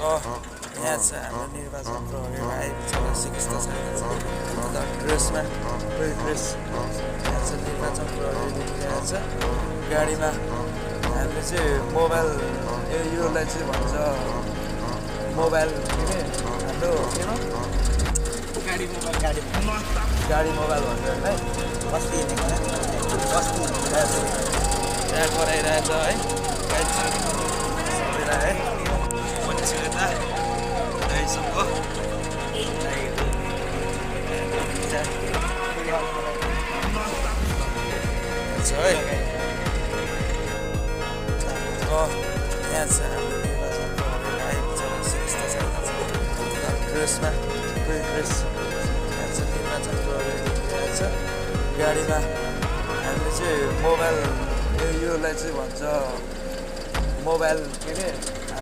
यहाँ छ हाम्रो निर्वाचन प्रहरी भाइ सिकिस्त छ ड्रेसमा कोही ड्रेस यहाँ छ निर्वाचन प्रहरी देखिरहेको छ गाडीमा हामीले चाहिँ मोबाइल योलाई चाहिँ भन्छ मोबाइल के अरे हाम्रो केमा गाडी मोबाइल भन्छ है बस्ती बस्ती यहाँ गराइरहेछ है सबैलाई है मान्छे यता दाइसम्म है यहाँ छ हाम्रो निर्वाचन प्रहरी भाइ सिकिस्त छ ड्रेसमा कोही ड्रेस यहाँ छ निर्वाचन प्रहरी देखिरहेको छ गाडीमा हामीले चाहिँ मोबाइल योलाई चाहिँ भन्छ मोबाइल के अरे